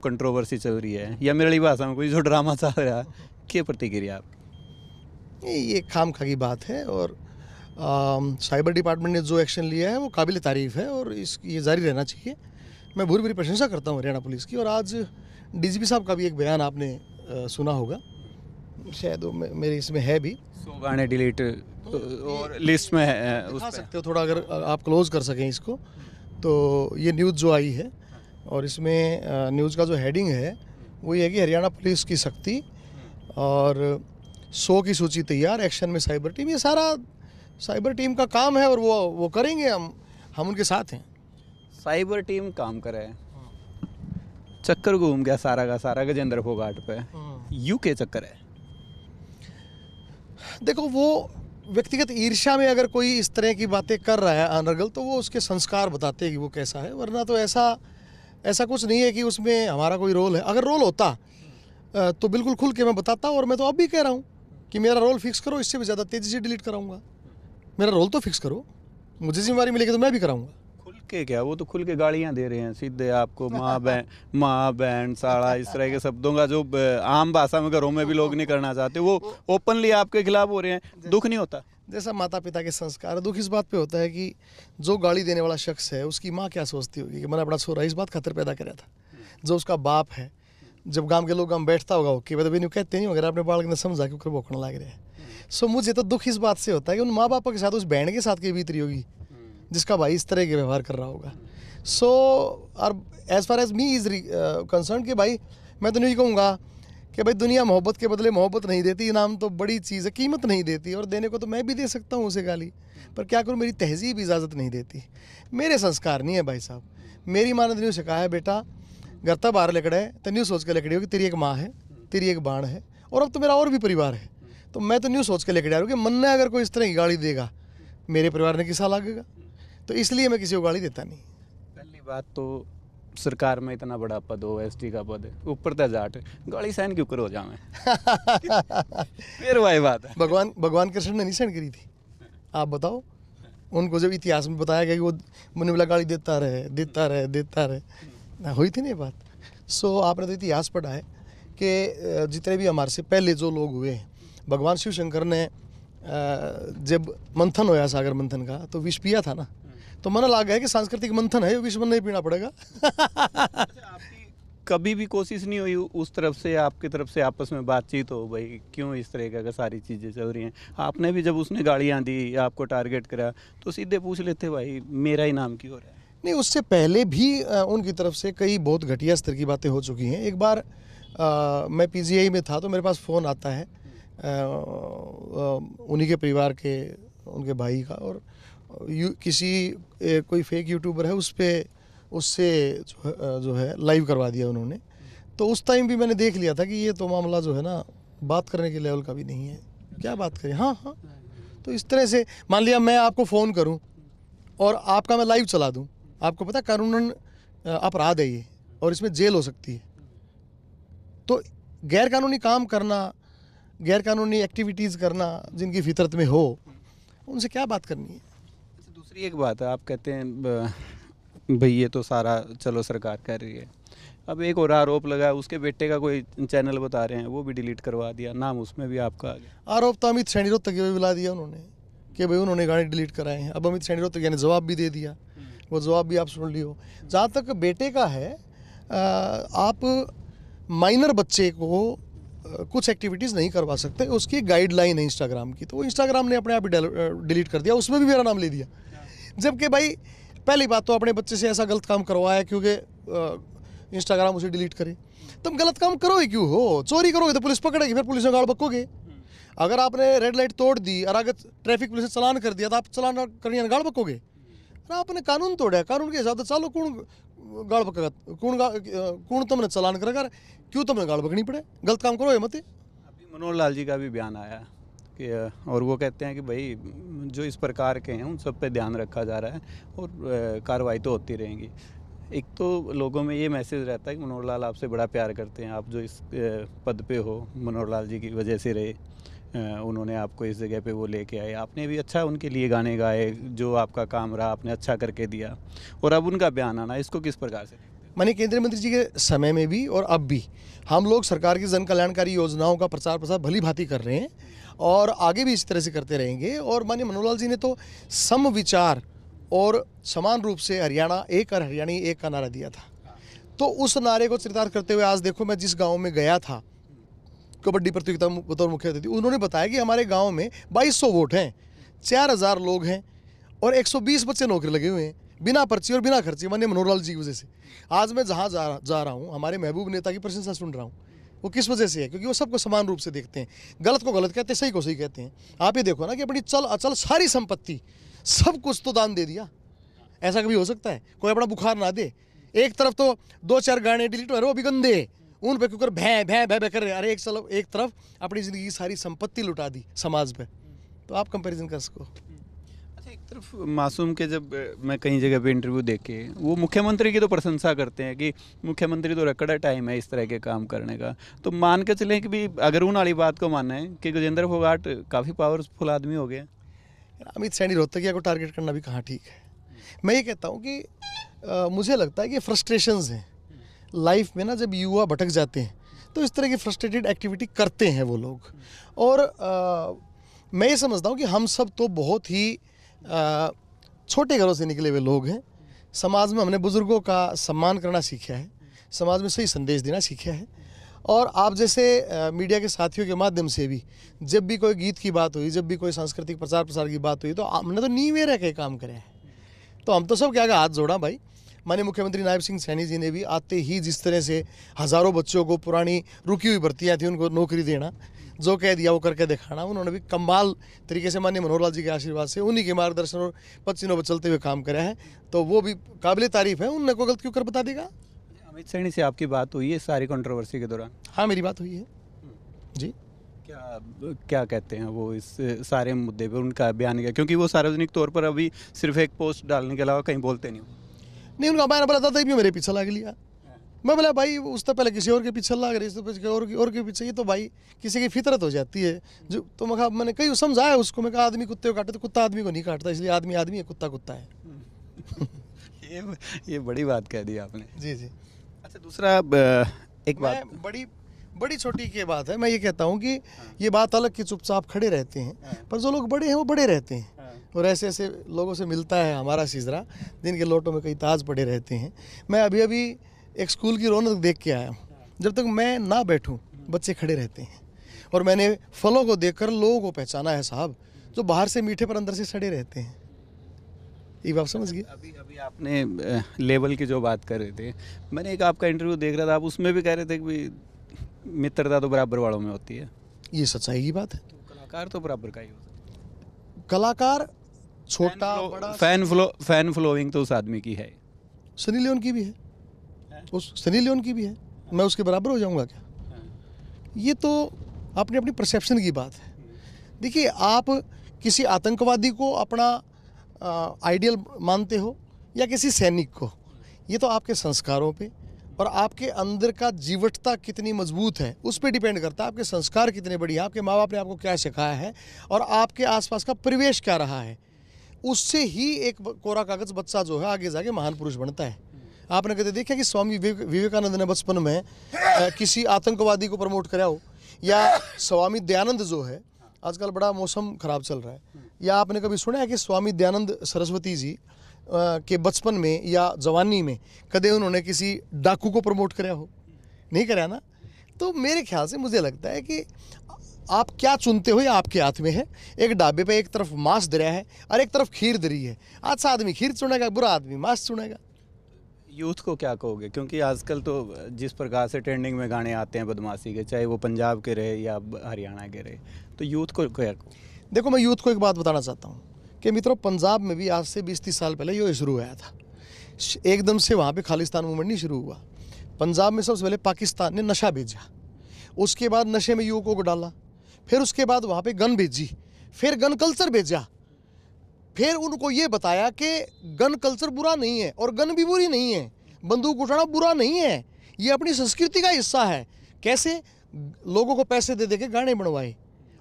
Controversy चल रही है या मेरी भाषा में कोई जो ड्रामा चल रहा है, क्या प्रतिक्रिया आप? ये खामखा की बात है और साइबर डिपार्टमेंट ने जो एक्शन लिया है वो काबिल तारीफ़ है और ये जारी रहना चाहिए। मैं भूरी भूरी प्रशंसा करता हूँ हरियाणा पुलिस की। और आज डीजीपी साहब का भी एक बयान आपने सुना होगा, शायद वो मेरे इसमें है भी। 100 गाने डिलीट और लिस्ट में है उस दिखा पे। सकते हो थोड़ा, अगर आप क्लोज कर सकें इसको। तो ये न्यूज़ जो आई है और इसमें न्यूज़ का जो हेडिंग है वो ये है कि हरियाणा पुलिस की सख्ती और 100 की सूची तैयार, एक्शन में साइबर टीम। ये सारा साइबर टीम का काम है और वो करेंगे, हम उनके साथ हैं। साइबर टीम काम करे, चक्कर घूम गया सारा का सारा गजेंद्र फोगाट पे। यू के चक्कर है। देखो, वो व्यक्तिगत ईर्ष्या में अगर कोई इस तरह की बातें कर रहा है अनर्गल, तो वो उसके संस्कार बताते हैं कि वो कैसा है। वरना तो ऐसा कुछ नहीं है कि उसमें हमारा कोई रोल है। अगर रोल होता तो बिल्कुल खुल के मैं बताता, और मैं तो अब भी कह रहा हूँ कि मेरा रोल फिक्स करो, इससे भी ज़्यादा तेज़ी से डिलीट कराऊंगा। मेरा रोल तो फिक्स करो, मुझे जिम्मेवारी मिलेगी तो मैं भी कराऊंगा। खुल के क्या, वो तो खुल के गालियां दे रहे हैं सीधे आपको, माँ बहन साड़ा, इस तरह के शब्दों का जो आम भाषा में घरों में भी लोग नहीं करना चाहते, वो ओपनली आपके खिलाफ हो रहे हैं। दुख नहीं होता? जैसा माता पिता के संस्कार है, दुख इस बात पे होता है कि जो गाली देने वाला शख्स है उसकी माँ क्या सोचती होगी कि मैंने अपना छोरा इस बात खातिर पैदा कराया था। जो उसका बाप है, जब गांव के लोग बैठता होगा कि भाई कहते नहीं अगर आपने बालक ने समझा कि ऊपर भोकना लग रहा है। सो मुझे तो दुख इस बात से होता है कि उन माँ बाप के साथ उस बहन के साथ की बीत रही होगी जिसका भाई इस तरह के व्यवहार कर रहा होगा। सो और as far as me is concern कि भाई मैं तो नहीं कहूँगा कि भाई दुनिया मोहब्बत के बदले मोहब्बत नहीं देती, इनाम तो बड़ी चीज़ है, कीमत नहीं देती। और देने को तो मैं भी दे सकता हूँ उसे गाली, पर क्या करूँ, मेरी तहजीब इजाज़त नहीं देती, मेरे संस्कार नहीं है भाई साहब। मेरी माँ ने तो न्यू सिखाया है, बेटा घर तक बाहर लकड़े तो न्यू सोच के लकड़ी हो कि तेरी एक माँ है, तेरी एक बाण है, और अब तो मेरा और भी परिवार है। तो मैं तो न्यू सोच के लेकर आ रहा हूँ कि मन ने अगर कोई इस तरह की गाली देगा, मेरे परिवार ने किसा लागेगा। तो इसलिए मैं किसी को गाली देता नहीं। पहली बात तो सरकार में इतना बड़ा पद हो, एसटी का पद है, ऊपर तक जाट, गाली सहन क्यों करो जावे? फिर वही बात है। भगवान कृष्ण ने नहीं सहन करी थी, आप बताओ। उनको जब इतिहास में बताया गया कि वो मुनि वाला गाली देता रहे, हुई थी नहीं बात। सो आपने तो इतिहास पढ़ा है कि जितने भी हमारे से पहले जो लोग हुए हैं, भगवान शिव शंकर ने जब मंथन होया सागर मंथन का, तो विष पिया था ना, तो मन लग गया कि सांस्कृतिक मंथन है, विष मन नहीं पीना पड़ेगा। आपकी कभी भी कोशिश नहीं हुई उस तरफ से, आपकी तरफ से आपस में बातचीत हो, भाई क्यों इस तरह का सारी चीज़ें चल रही हैं? आपने भी जब उसने गालियाँ दी, आपको टारगेट करा, तो सीधे पूछ लेते भाई मेरा ही नाम क्यों हो रहा है? नहीं, उससे पहले भी उनकी तरफ से कई बहुत घटिया स्तर की बातें हो चुकी हैं। एक बार मैं पीजीआई में था तो मेरे पास फ़ोन आता है उन्हीं के परिवार के, उनके भाई का, और कोई फेक यूट्यूबर है उससे जो है लाइव करवा दिया उन्होंने। तो उस टाइम भी मैंने देख लिया था कि ये तो मामला जो है ना बात करने के लेवल का भी नहीं है, क्या बात करें। हाँ, तो इस तरह से मान लिया मैं आपको फ़ोन करूं और आपका मैं लाइव चला दूं, आपको पता कानूनन अपराध है ये, और इसमें जेल हो सकती है। तो गैर कानूनी काम करना, गैर कानूनी एक्टिविटीज़ करना जिनकी फितरत में हो, उनसे क्या बात करनी है। दूसरी एक बात है, आप कहते हैं भाई ये तो सारा चलो सरकार कर रही है, अब एक और आरोप लगा, उसके बेटे का कोई चैनल बता रहे हैं, वो भी डिलीट करवा दिया, नाम उसमें भी आपका आ गया। आरोप तो अमित सैनी रोहतक भी बुला दिया उन्होंने कि भाई उन्होंने गाने डिलीट कराए हैं। अब अमित सैनी रोहतक ने जवाब भी दे दिया, वो जवाब भी आप सुन लियो। जहाँ तक बेटे का है, आप माइनर बच्चे को कुछ एक्टिविटीज़ नहीं करवा सकते, उसकी गाइडलाइन है इंस्टाग्राम की, तो वो इंस्टाग्राम ने अपने आप ही डिलीट कर दिया, उसमें भी मेरा नाम ले दिया। जबकि भाई पहली बात तो अपने बच्चे से ऐसा गलत काम करवाया क्योंकि इंस्टाग्राम उसे डिलीट करे। तुम गलत काम करो ही क्यों हो? चोरी करोगे तो पुलिस पकड़ेगी, फिर पुलिस में गाड़ बकोगे। अगर आपने रेड लाइट तोड़ दी और अगर ट्रैफिक पुलिस ने चालान कर दिया तो आप चालान करने गाड़ बकोगे। अरे आपने कानून तोड़ा, कानून के हिसाब से चलो, कौन गाड़ बकेगा, कौन तुमने चालान करेगा, क्यों तुमने गाड़ बकनी पड़े? गलत काम करो ये मत। अभी मनोहर लाल जी का भी बयान आया कि, और वो कहते हैं कि भाई जो इस प्रकार के हैं उन सब पे ध्यान रखा जा रहा है और कार्रवाई तो होती रहेंगी। एक तो लोगों में ये मैसेज रहता है कि मनोहर लाल आपसे बड़ा प्यार करते हैं, आप जो इस पद पे हो मनोहर लाल जी की वजह से रहे, उन्होंने आपको इस जगह पे वो लेके आए, आपने भी अच्छा उनके लिए गाने गाए, जो आपका काम रहा आपने अच्छा करके दिया, और अब उनका बयान आना, इसको किस प्रकार से देखते हैं? माननीय केंद्रीय मंत्री जी के समय में भी और अब भी हम लोग सरकार की जन कल्याणकारी योजनाओं का प्रचार प्रसार भली भांति कर रहे हैं और आगे भी इसी तरह से करते रहेंगे। और माननीय मनोहर लाल जी ने तो सम विचार और समान रूप से हरियाणा एक और हरियाणी एक का नारा दिया था। तो उस नारे को चरितार्थ करते हुए आज देखो, मैं जिस गांव में गया था कबड्डी प्रतियोगिता बतौर मुख्य अतिथि, उन्होंने बताया कि हमारे गांव में 2200 वोट हैं, 4000 लोग हैं और 120 बच्चे नौकरी लगे हुए हैं बिना पर्ची और बिना खर्चे, माननीय मनोहर लाल जी की वजह से। आज मैं जहाँ जा रहा हूँ हमारे महबूब नेता की प्रशंसा सुन रहा हूँ। वो किस वजह से है? क्योंकि वो सबको समान रूप से देखते हैं, गलत को गलत कहते हैं, सही को सही कहते हैं। आप ये देखो ना कि अपनी चल अचल सारी संपत्ति सब कुछ तो दान दे दिया। ऐसा कभी हो सकता है? कोई अपना बुखार ना दे। एक तरफ तो 2-4 गाने डिलीट हो रहे, वो भी गंदे, उन पे क्योंकि भै भै भै भै कर रहे। अरे एक तरफ अपनी ज़िंदगी की सारी संपत्ति लुटा दी समाज पे, तो आप कंपैरिजन कर सको। अच्छा, एक तरफ मासूम के जब मैं कई जगह पे इंटरव्यू देखे, वो मुख्यमंत्री की तो प्रशंसा करते हैं कि मुख्यमंत्री तो रकड़ा टाइम है इस तरह के काम करने का। तो मान के चलें कि भी अगर उन वाली बात को माना है कि गजेंद्र फोगाट काफ़ी पावरफुल आदमी हो गया। अमित सैनी रोहतकिया को टारगेट करना भी कहाँ ठीक है। मैं ये कहता हूँ कि मुझे लगता है कि फ्रस्ट्रेशंस हैं लाइफ में ना, जब युवा भटक जाते हैं तो इस तरह की फ्रस्ट्रेटेड एक्टिविटी करते हैं वो लोग। और मैं ये समझता हूँ कि हम सब तो बहुत ही छोटे घरों से निकले हुए लोग हैं। समाज में हमने बुज़ुर्गों का सम्मान करना सीखा है, समाज में सही संदेश देना सीखा है। और आप जैसे मीडिया के साथियों के माध्यम से भी जब भी कोई गीत की बात हुई, जब भी कोई सांस्कृतिक प्रचार प्रसार की बात हुई, तो हमने तो नींव रह के काम करे हैं। तो हम तो सब क्या हाथ जोड़ा भाई। माननीय मुख्यमंत्री नायब सिंह सैनी जी ने भी आते ही जिस तरह से हज़ारों बच्चों को पुरानी रुकी हुई भर्तियाँ थी उनको नौकरी देना, जो कह दिया वो करके दिखाना, उन्होंने भी कमाल तरीके से माननीय मनोहर लाल जी के आशीर्वाद से उन्हीं के मार्गदर्शन और पच्चीनों पर चलते हुए काम करा है। तो वो भी काबिल तारीफ़ है, उनने को गलत क्यों कर बता देगा। अमित सैनी से आपकी बात हुई है सारी कंट्रोवर्सी के दौरान? हाँ, मेरी बात हुई है जी। क्या कहते हैं वो इस सारे मुद्दे पे, उनका बयान क्या? क्योंकि वो सार्वजनिक तौर पर अभी सिर्फ एक पोस्ट डालने के अलावा कहीं बोलते नहीं। उनका बयान बोला था भी मेरे पीछे लग लिया। मैं बोला भाई उससे पहले किसी और के पीछे लग रही, इससे पहले और के पीछे। ये तो भाई किसी की फितरत हो जाती है जो। तो मैंने कई समझाया उसको, मैं कहा आदमी कुत्ते को काटे तो कुत्ता आदमी को नहीं काटता, इसलिए आदमी आदमी है, कुत्ता कुत्ता है। ये बड़ी बात कह दी आपने। जी जी। अच्छा, दूसरा एक बात बड़ी छोटी की बात है। मैं ये कहता हूँ कि ये बात अलग कि चुपचाप खड़े रहते हैं, पर जो लोग बड़े हैं वो बड़े रहते हैं। और ऐसे ऐसे लोगों से मिलता है हमारा सिजरा, जिनके लोटों में कई ताज पड़े रहते हैं। मैं अभी एक स्कूल की रौनक देख के आया हूँ। जब तक मैं ना बैठूँ बच्चे खड़े रहते हैं। और मैंने फलों को देखकर लोगों को पहचाना है साहब, जो बाहर से मीठे पर अंदर से सड़े रहते हैं। ये बात समझ गए? अभी आपने लेवल की जो बात कर रहे थे, मैंने एक आपका इंटरव्यू देख रहा था, आप उसमें भी कह रहे थे कि मित्रता तो बराबर वालों में होती है। ये सच्चाई की बात है। तो कलाकार तो बराबर का ही होता है। कलाकार छोटा बड़ा, फैन फॉलोइंग तो उस आदमी की है। सनी लियोन की भी है, उस सनी लियोन की भी है। मैं उसके बराबर हो जाऊंगा क्या? ये तो अपनी अपनी परसेप्शन की बात है। देखिए, आप किसी आतंकवादी को अपना आइडियल मानते हो या किसी सैनिक को, ये तो आपके संस्कारों पे और आपके अंदर का जीवटता कितनी मजबूत है उस पर डिपेंड करता है। आपके संस्कार कितने बढ़िया, आपके माँ बाप ने आपको क्या सिखाया है और आपके आसपास का परिवेश क्या रहा है, उससे ही एक कोरा कागज बच्चा जो है आगे जाके महान पुरुष बनता है। आपने कभी देखा कि स्वामी विवेकानंद ने बचपन में किसी आतंकवादी को प्रमोट कराया हो, या स्वामी दयानंद जो है, आजकल बड़ा मौसम खराब चल रहा है, या आपने कभी सुना है कि स्वामी दयानंद सरस्वती जी के बचपन में या जवानी में कदे उन्होंने किसी डाकू को प्रमोट कराया हो? नहीं कराया ना। तो मेरे ख्याल से मुझे लगता है कि आप क्या चुनते हो ये आपके हाथ में है। एक ढाबे पे एक तरफ मांस दरिया है और एक तरफ खीर दरी है। अच्छा आदमी खीर चुनेगा, बुरा आदमी मांस चुनेगा। यूथ को क्या कहोगे? क्योंकि आजकल तो जिस प्रकार से ट्रेंडिंग में गाने आते हैं बदमाशी के, चाहे वो पंजाब के रहे या हरियाणा के रहे, तो यूथ को क्या कहो? देखो, मैं यूथ को एक बात बताना चाहता हूँ कि मित्रों, पंजाब में भी आज से 20-30 साल पहले ये शुरू हुआ था। एकदम से वहाँ पे खालिस्तान मूवमेंट नहीं शुरू हुआ। पंजाब में सबसे पहले पाकिस्तान ने नशा भेजा, उसके बाद नशे में युवकों को डाला, फिर उसके बाद वहाँ पे गन भेजी, फिर गन कल्चर भेजा, फिर उनको ये बताया कि गन कल्चर बुरा नहीं है और गन भी बुरी नहीं है, बंदूक उठाना बुरा नहीं है, ये अपनी संस्कृति का हिस्सा है। कैसे? लोगों को पैसे दे दे के गाने बनवाए,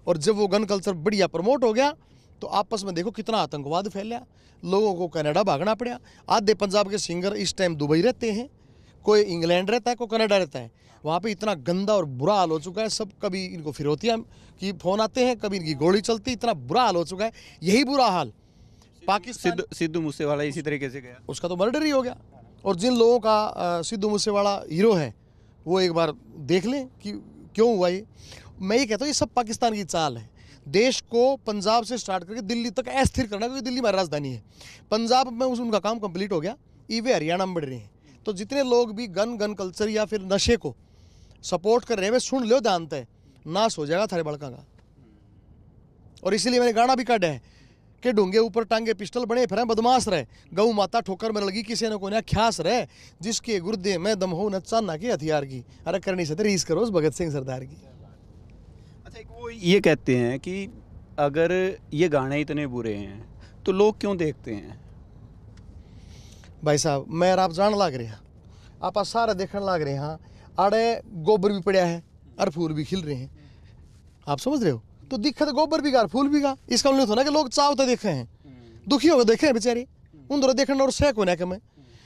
और जब वो गन कल्चर बढ़िया प्रमोट हो गया तो आपस में देखो कितना आतंकवाद फैला, लोगों को कनाडा भागना पड़ा। आधे पंजाब के सिंगर इस टाइम दुबई रहते हैं, कोई इंग्लैंड रहता है, कोई कनाडा रहता है। वहाँ पे इतना गंदा और बुरा हाल हो चुका है सब, कभी इनको फिरौतियाँ की फ़ोन आते हैं, कभी इनकी गोली चलती, इतना बुरा हाल हो चुका है। यही बुरा हाल पाकिस्तान, सिद्धू मूसेवाला इसी तरीके से गया, उसका तो मर्डर ही हो गया। और जिन लोगों का सिद्धू मूसेवाला हीरो है वो एक बार देख लें कि क्यों हुआ ये। मैं ये कहता हूँ ये सब पाकिस्तान की चाल है। देश को पंजाब से स्टार्ट करके दिल्ली तक अस्थिर करना, क्योंकि दिल्ली हमारी राजधानी है। पंजाब में उनका काम कंप्लीट हो गया, ईवे हरियाणा में बढ़ रहे हैं। तो जितने लोग भी गन कल्चर या फिर नशे को सपोर्ट कर रहे हैं वे सुन लो, जानते हैं नाश हो जाएगा थारे बड़का का। और इसीलिए मैंने गाना भी काटा है कि ढूंगे ऊपर टांगे पिस्टल बने फिर बदमाश रहे, गऊ माता ठोकर में लगी किसी ने को ना ख्यास रहे, जिसके गुर्दे में दम हो न चाना के हथियार की। अरे करनी से रीस करो उस भगत सिंह सरदार की। अच्छा, एक वो ये कहते हैं कि अगर ये गाने इतने बुरे हैं तो लोग क्यों देखते हैं? भाई साहब मैं और आप जान लाग रहे हैं, आप सारा देखने लाग रहे हैं, आड़े गोबर भी पड़ा है और फूल भी खिल रहे हैं, आप समझ रहे हो। तो दिक्कत गोबर भी गा फूल भी गा, इसका मतलब ना कि लोग चावते देखे हैं, दुखी होकर देखे हैं बेचारे, उन दोनों देखने और सह को ना कि मैं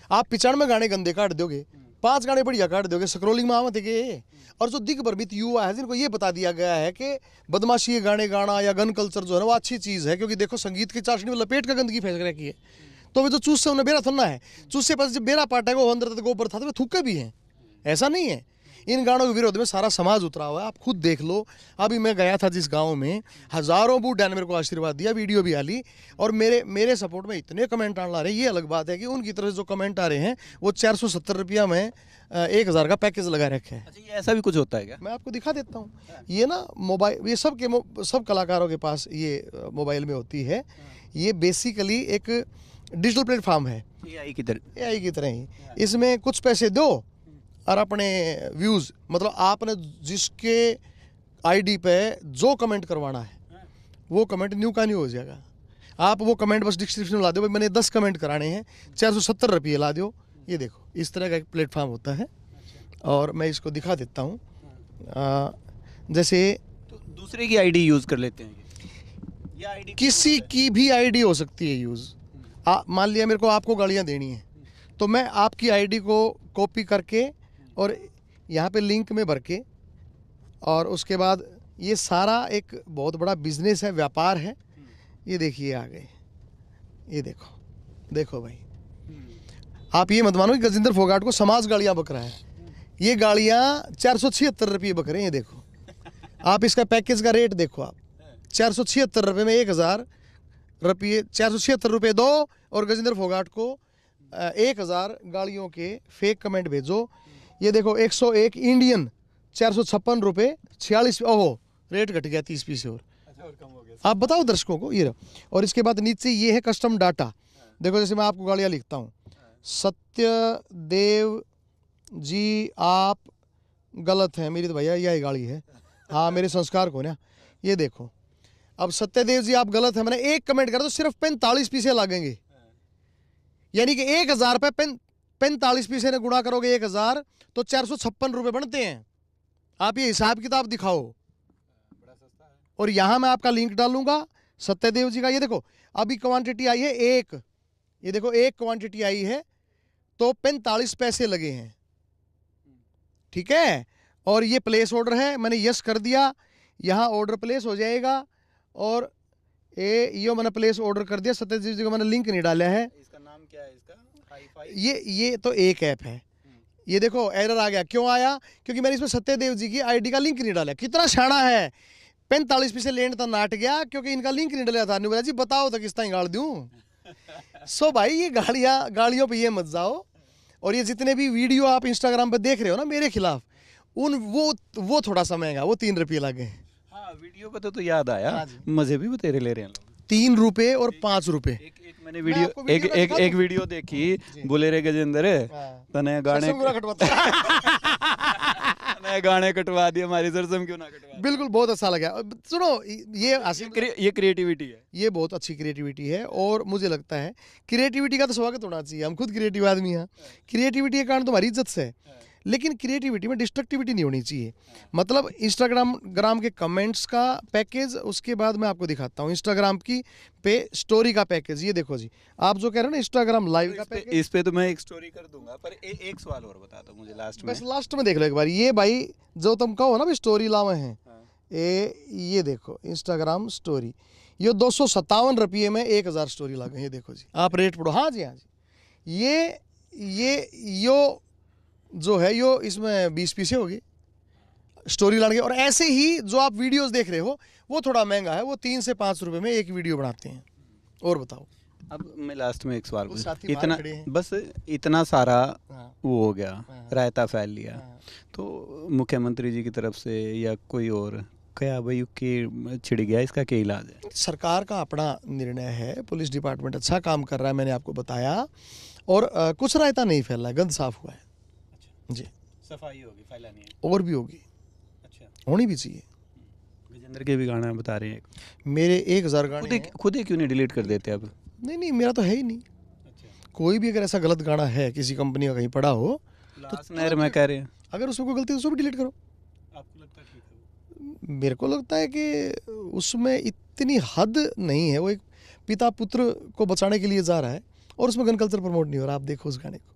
आप पिछड़ में गाने गंदे काट दोगे, 5 गाने बढ़िया काट दोगे, स्क्रोलिंग में आवत है। और जो दिग्भ्रमित युवा है जिनको ये बता दिया गया है कि बदमाशी गाने गाना या गन कल्चर जो है ना वो अच्छी चीज़ है, क्योंकि देखो संगीत की चाशनी में लपेट का गंदगी फैल रखी है, तो वे जो चूस से उन्हें बेरा थन्ना है, चूस से पास जब बेरा पाटा है वो अंदर गोबर था तो वे थूके भी हैं, ऐसा नहीं है। इन गानों के विरोध में सारा समाज उतरा हुआ है, आप खुद देख लो। अभी मैं गया था जिस गांव में, हज़ारों बूढ़ा ने मेरे को आशीर्वाद दिया, वीडियो भी आली, और मेरे सपोर्ट में इतने कमेंट आने ला रहे हैं। ये अलग बात है कि उनकी तरफ से जो कमेंट आ रहे हैं वो 470 रुपया में 1000 का पैकेज लगा रखे है। अच्छा, ये ऐसा भी कुछ होता है क्या? मैं आपको दिखा देता हूँ। ये ना मोबाइल, ये सब कलाकारों के पास ये मोबाइल में होती है। ये बेसिकली एक डिजिटल प्लेटफॉर्म है, AI की तरह ही। इसमें कुछ पैसे दो और अपने व्यूज़, मतलब आपने जिसके आईडी पे जो कमेंट करवाना है वो कमेंट न्यू का न्यू हो जाएगा। आप वो कमेंट बस डिस्क्रिप्शन में ला दो, भाई मैंने 10 कमेंट कराने हैं, 470 रुपये ला दो। ये देखो इस तरह का एक प्लेटफॉर्म होता है, और मैं इसको दिखा देता हूँ। जैसे तो दूसरे की आईडी यूज़ कर लेते हैं ये आईडी किसी की भी आईडी हो सकती है यूज़। मान लिया मेरे को आपको गालियाँ देनी है, तो मैं आपकी आईडी को कॉपी करके और यहाँ पे लिंक में भर के, और उसके बाद ये सारा एक बहुत बड़ा बिजनेस है, व्यापार है। ये देखिए आ गए, ये देखो भाई, आप ये मत मानो कि गजेंद्र फोगाट को समाज गाड़ियाँ बक रहा है। ये गाड़ियाँ 476 रुपये बक रहे हैं। ये देखो आप इसका पैकेज का रेट देखो, आप 476 रुपये में 1000 रुपये, 476 रुपये दो और गजेंद्र फोगाट को 1000 गाड़ियों के फेक कमेंट भेजो। ये देखो 101 इंडियन 456 रुपये 46, ओहो रेट घट गया 30 पैसे और कम हो गया। आप बताओ दर्शकों को ये। और इसके बाद नीचे ये है कस्टम डाटा। देखो जैसे मैं आपको गाड़ियाँ लिखता हूँ, सत्यदेव जी आप गलत हैं, मेरी तो भैया यही गाड़ी है, हाँ मेरे संस्कार को ना। ये देखो अब सत्यदेव जी आप गलत है, मैंने एक कमेंट करा तो सिर्फ 45 पैसे लगेंगे, यानी कि 1000 पे 45 पैसे ने गुणा करोगे 1000 तो 456 रुपये बनते हैं। आप ये हिसाब किताब दिखाओ, बड़ा सस्ता है। और यहाँ मैं आपका लिंक डालूंगा सत्यदेव जी का। ये देखो अभी क्वांटिटी आई है एक, ये देखो एक क्वांटिटी आई है तो 45 पैसे लगे हैं, ठीक है। और ये प्लेस ऑर्डर है, मैंने यस कर दिया, यहाँ ऑर्डर प्लेस हो जाएगा। और ये मैंने प्लेस ऑर्डर कर दिया। सत्यदेव जी का मैंने लिंक नहीं डाला है। इसका नाम क्या है इसका? ये तो एक ऐप है। ये देखो एरर आ गया, क्यों आया? क्योंकि मैंने इसमें सत्यदेव जी की आईडी का लिंक नहीं डाला। कितना शाना है, 45 पैसे लेने तो नाट गया क्योंकि इनका लिंक नहीं डाला था। अनुराधा जी बताओ तो किस तरह गाड़ दूं। सो भाई ये गाड़ियों पे ये मत जाओ। और ये जितने भी वीडियो आप इंस्टाग्राम पे देख रहे हो ना मेरे खिलाफ, वो थोड़ा सा महंगा, वो 3 रुपये लगे। हाँ वीडियो पे तो याद आया, मजे भी बतेरे ले रहे हैं लोग। 3 रुपये और 5 रुपये। एक मैंने वीडियो एक वीडियो देखी, बोले रे गजेंद्र तने गाने कटवा दिए, हमारी सरसम क्यों ना कटवा। बिल्कुल बहुत अच्छा लगा। सुनो ये क्रिएटिविटी है, ये बहुत अच्छी क्रिएटिविटी है। और मुझे लगता है क्रिएटिविटी का तो स्वागत होना चाहिए, हम खुद क्रिएटिव आदमी हैं। क्रिएटिविटी के कारण तुम्हारी इज्जत से, लेकिन क्रिएटिविटी में डिस्ट्रक्टिविटी नहीं होनी चाहिए। मतलब इंस्टाग्राम के कमेंट्स का पैकेज, उसके बाद मैं आपको दिखाता हूँ इंस्टाग्राम की पे स्टोरी का पैकेज। ये देखो जी, आप जो कह रहे हो ना इंस्टाग्राम लाइव का पैकेज, इस पे तो मैं एक स्टोरी कर दूंगा, पर एक सवाल और बता दो मुझे लास्ट में। बस लास्ट में देख लो एक बार। ये भाई जो तुम कहो ना भी स्टोरी लावे हैं, ये देखो इंस्टाग्राम स्टोरी, ये 257 रुपये में 1000 स्टोरी लगे। ये देखो जी, आप रेट पढ़ो। हाँ जी, हाँ जी, यो जो है यो इसमें 20 पीसे होगी स्टोरी लाने के। और ऐसे ही जो आप वीडियोस देख रहे हो वो थोड़ा महंगा है, वो 3 से 5 रुपए में एक वीडियो बनाते हैं। और बताओ। अब मैं लास्ट में एक सवाल वो पूछूं, साथी इतना खड़े हैं। बस इतना सारा हाँ, वो हो गया, हाँ, रायता फैल लिया, हाँ। तो मुख्यमंत्री जी की तरफ से या कोई और क्या भाई के छिड़ गया, इसका क्या इलाज है? सरकार का अपना निर्णय है, पुलिस डिपार्टमेंट अच्छा काम कर रहा है, मैंने आपको बताया। और कुछ रायता नहीं फैला है, गंद साफ हुआ है। अच्छा, जी, सफाई होगी, फैलानी है। और भी होगी, अच्छा, होनी भी चाहिए। गजेंद्र के भी गाना बता रहे हैं, मेरे 1000 गाने हैं। खुद ही क्यों नहीं डिलीट कर देते अब? नहीं, मेरा तो है ही नहीं। अच्छा, कोई भी अगर ऐसा गलत गाना है किसी कंपनी का कहीं पड़ा हो, लास्ट नहर में कह रहे हैं, अगर उसमें कोई गलती है तो उसको भी डिलीट करो। आपको लगता है ठीक है? मेरे को लगता है कि उसमें इतनी हद नहीं है। वो एक पिता पुत्र को बचाने के लिए जा रहा है और उसमें गन कल्चर प्रमोट नहीं हो रहा। आप देखो उस गाने को,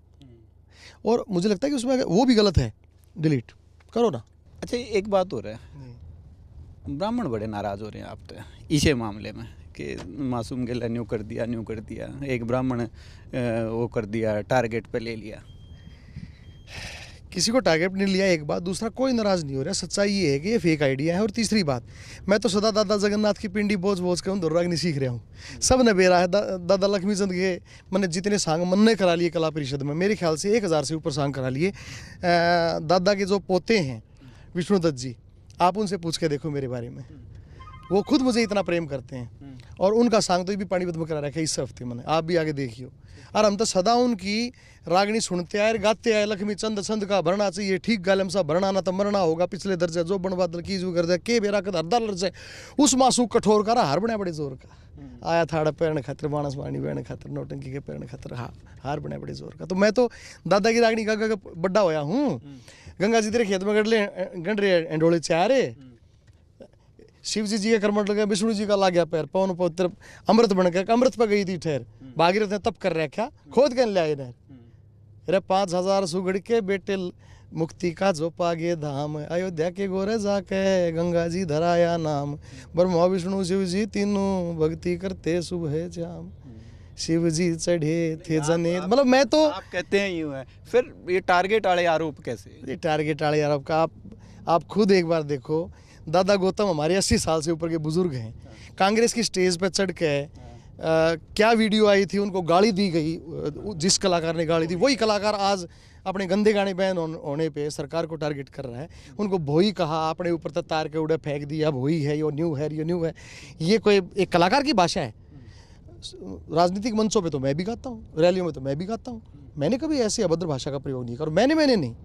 और मुझे लगता है कि उसमें वो भी गलत है, डिलीट करो ना। अच्छा, एक बात हो रहा है, ब्राह्मण बड़े नाराज हो रहे हैं आप तो इसे मामले में कि मासूम गिला न्यू कर दिया, एक ब्राह्मण वो कर दिया, टारगेट पे ले लिया। किसी को टारगेट नहीं लिया, एक बात। दूसरा, कोई नाराज नहीं हो रहा। सच्चाई ये है कि ये फेक आइडिया है। और तीसरी बात, मैं तो सदा दादा जगन्नाथ की पिंडी बोझ बोझ के दुर्राग नहीं सीख रहा हूँ। सब ने बेरा है। दादा लक्ष्मी चंद के मैंने जितने सांग मन ने करा लिए कला परिषद में, मेरे ख्याल से 1000 से ऊपर सांग करा लिए। दादा के जो पोते हैं विष्णुदत्त जी, आप उनसे पूछ के देखो मेरे बारे में, वो खुद मुझे इतना प्रेम करते हैं। और उनका सांग तो भी पानीपत में करा रखा है इस हफ्ते मैंने, आप भी आगे देखियो। और हम तो सदा उनकी रागनी सुनते आए, गाते आए। लक्ष्मी चंद छंद का भरना चाहिए, ठीक गालम सा भरना ना तो मरना होगा। पिछले दर्जे जो बन बादल की जू कर दे के बेरा कद हरदा लर्जे, उस मासू कठोर का हार बने बड़े जोर का। आया थाड़ा पैरने खातिर, बाणस वाणी बैरने खातिर, नौटंकी के पैरने खातिर, हार बने बड़े जोर का। तो मैं तो दादा की रागनी गंगा का बड्डा होया हूँ। गंगा जी तेरे खेत में गंड रहे एंडोले चारे, शिव जी का कर्मठ लगा, विष्णु जी का ला गया पैर, पवन पवित्र अमृत बन गया, अमृत पर गई थी ठहर। भागीरथ ने तप कर रखा, खोद के ले आए नहर। अरे 5000 सुगड़ के बेटे मुक्ति का जो पागे धाम, अयोध्या के गोरे जाके गंगा जी धराया नाम। ब्रह्मा विष्णु शिव जी तीनों भक्ति करते सुबह शाम, शिव जी चढ़े थे जने। मतलब मैं तो, आप कहते हैं यूं है, फिर ये टारगेट वाले आरोप कैसे? ये टारगेट वाले आरोप का आप खुद एक बार देखो। दादा गौतम हमारे 80 साल से ऊपर के बुजुर्ग हैं। कांग्रेस की स्टेज पर चढ़ के क्या वीडियो आई थी, उनको गाली दी गई। जिस कलाकार ने गाली दी वही कलाकार आज अपने गंदे गाने बैन होने पे सरकार को टारगेट कर रहा है। उनको भोई कहा, अपने ऊपर तक तार के उड़े फेंक दिया, भोई है, यो न्यू है, यो न्यू है। ये कोई एक कलाकार की भाषा है? राजनीतिक मंचों पे तो मैं भी गाता हूँ, रैलियों में तो मैं भी गाता हूँ। मैंने कभी ऐसी अभद्र भाषा का प्रयोग नहीं किया। और मैंने नहीं,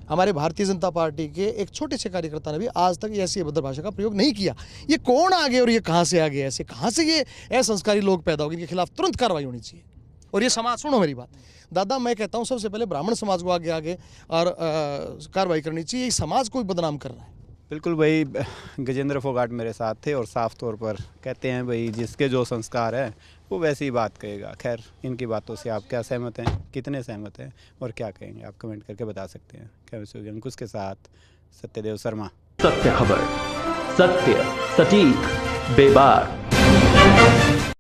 हमारे भारतीय जनता पार्टी के एक छोटे से कार्यकर्ता ने भी आज तक ऐसी अभद्र भाषा का प्रयोग नहीं किया। ये कौन आ गए और ये कहाँ से आ गए? ऐसे कहाँ से ये असंस्कारी लोग पैदा हो गए? इनके खिलाफ तुरंत कार्रवाई होनी चाहिए। और ये समाज, सुनो मेरी बात दादा, मैं कहता हूँ सबसे पहले ब्राह्मण समाज को आगे और कार्रवाई करनी चाहिए। इस समाज को भी बदनाम कर रहा है। बिल्कुल भाई, गजेंद्र फोगाट मेरे साथ थे और साफ तौर पर कहते हैं भाई जिसके जो संस्कार है वो वैसी ही बात कहेगा। खैर, इनकी बातों से आप क्या सहमत हैं, कितने सहमत हैं और क्या कहेंगे, आप कमेंट करके बता सकते हैं। कैमरे अंकुश के साथ सत्यदेव शर्मा। सत्य खबर, सत्य सटीक बेबाक।